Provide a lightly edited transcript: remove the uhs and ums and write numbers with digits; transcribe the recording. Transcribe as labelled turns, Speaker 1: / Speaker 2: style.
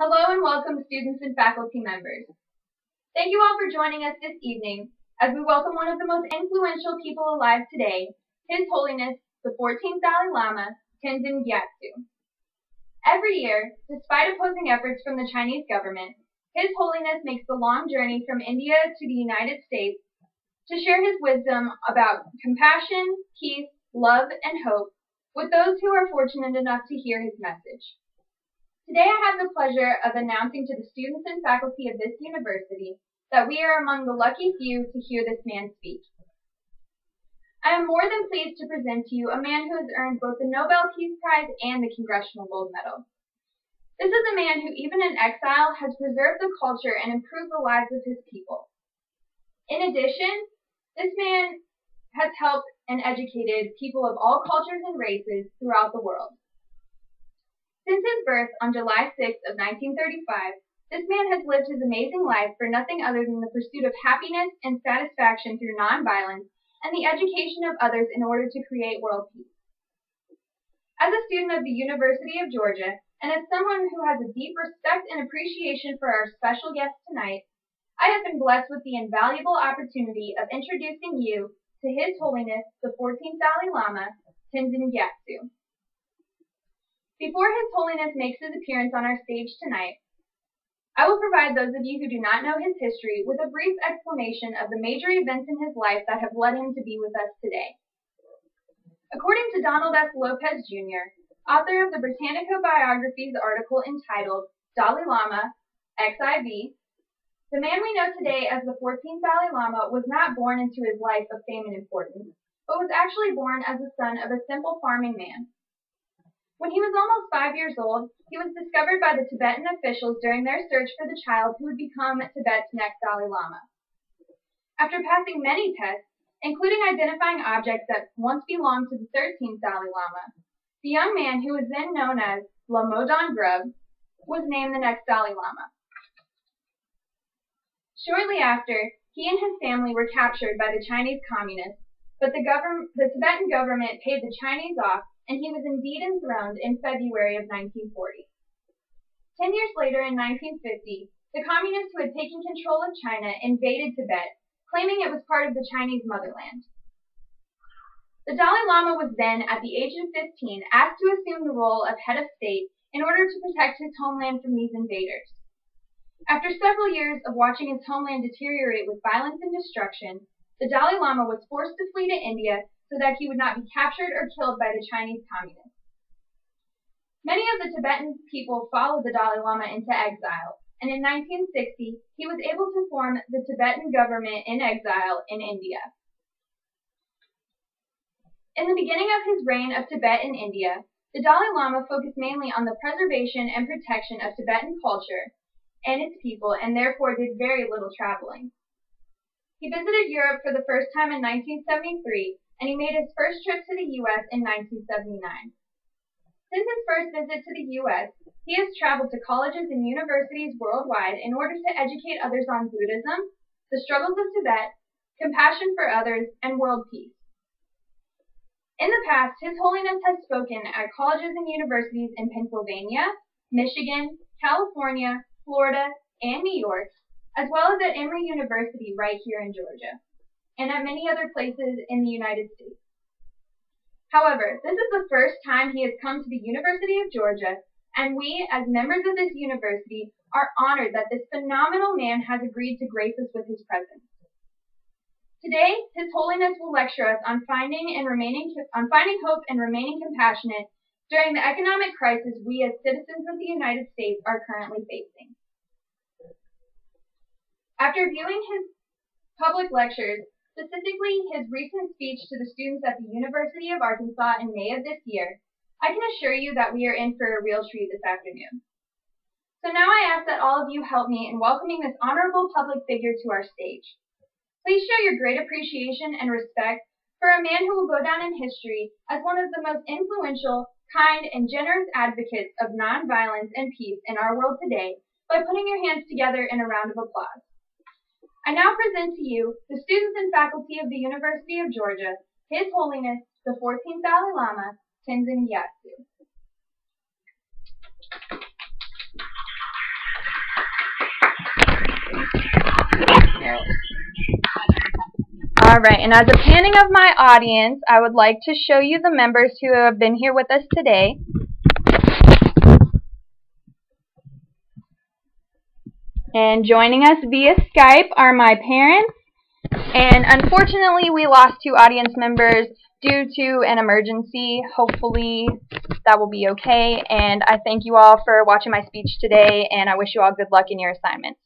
Speaker 1: Hello and welcome students and faculty members. Thank you all for joining us this evening as we welcome one of the most influential people alive today, His Holiness the 14th Dalai Lama, Tenzin Gyatso. Every year, despite opposing efforts from the Chinese government, His Holiness makes the long journey from India to the United States to share his wisdom about compassion, peace, love, and hope with those who are fortunate enough to hear his message. Today I have the pleasure of announcing to the students and faculty of this university that we are among the lucky few to hear this man speak. I am more than pleased to present to you a man who has earned both the Nobel Peace Prize and the Congressional Gold Medal. This is a man who, even in exile, has preserved the culture and improved the lives of his people. In addition, this man has helped and educated people of all cultures and races throughout the world. Since his birth on July 6th of 1935, this man has lived his amazing life for nothing other than the pursuit of happiness and satisfaction through nonviolence and the education of others in order to create world peace. As a student of the University of Georgia, and as someone who has a deep respect and appreciation for our special guest tonight, I have been blessed with the invaluable opportunity of introducing you to His Holiness the 14th Dalai Lama, Tenzin Gyatso. Before His Holiness makes his appearance on our stage tonight, I will provide those of you who do not know his history with a brief explanation of the major events in his life that have led him to be with us today. According to Donald S. Lopez Jr., author of the Britannica Biographies article entitled Dalai Lama, XIV, the man we know today as the 14th Dalai Lama was not born into his life of fame and importance, but was actually born as the son of a simple farming man. When he was almost 5 years old, he was discovered by the Tibetan officials during their search for the child who would become Tibet's next Dalai Lama. After passing many tests, including identifying objects that once belonged to the 13th Dalai Lama, the young man, who was then known as Lamodon Grub, was named the next Dalai Lama. Shortly after, he and his family were captured by the Chinese communists, but the Tibetan government paid the Chinese off, and he was indeed enthroned in February of 1940. 10 years later, in 1950, the communists who had taken control of China invaded Tibet, claiming it was part of the Chinese motherland. The Dalai Lama was then, at the age of 15, asked to assume the role of head of state in order to protect his homeland from these invaders. After several years of watching his homeland deteriorate with violence and destruction, the Dalai Lama was forced to flee to India so that he would not be captured or killed by the Chinese communists. Many of the Tibetan people followed the Dalai Lama into exile, and in 1960, he was able to form the Tibetan government in exile in India. In the beginning of his reign of Tibet in India, the Dalai Lama focused mainly on the preservation and protection of Tibetan culture and its people, and therefore did very little traveling. He visited Europe for the first time in 1973, and he made his first trip to the U.S. in 1979. Since his first visit to the U.S., he has traveled to colleges and universities worldwide in order to educate others on Buddhism, the struggles of Tibet, compassion for others, and world peace. In the past, His Holiness has spoken at colleges and universities in Pennsylvania, Michigan, California, Florida, and New York, as well as at Emory University right here in Georgia, and at many other places in the United States. However, this is the first time he has come to the University of Georgia, and we, as members of this university, are honored that this phenomenal man has agreed to grace us with his presence. Today, His Holiness will lecture us on finding hope and remaining compassionate during the economic crisis we as citizens of the United States are currently facing. After viewing his public lectures, specifically his recent speech to the students at the University of Arkansas in May of this year, I can assure you that we are in for a real treat this afternoon. So now I ask that all of you help me in welcoming this honorable public figure to our stage. Please show your great appreciation and respect for a man who will go down in history as one of the most influential, kind, and generous advocates of nonviolence and peace in our world today by putting your hands together in a round of applause. I now present to you the students and faculty of the University of Georgia, His Holiness the 14th Dalai Lama, Tenzin Gyatso. Alright, and as a panning of my audience, I would like to show you the members who have been here with us today. And joining us via Skype are my parents, and unfortunately we lost 2 audience members due to an emergency. Hopefully that will be okay, and I thank you all for watching my speech today, and I wish you all good luck in your assignments.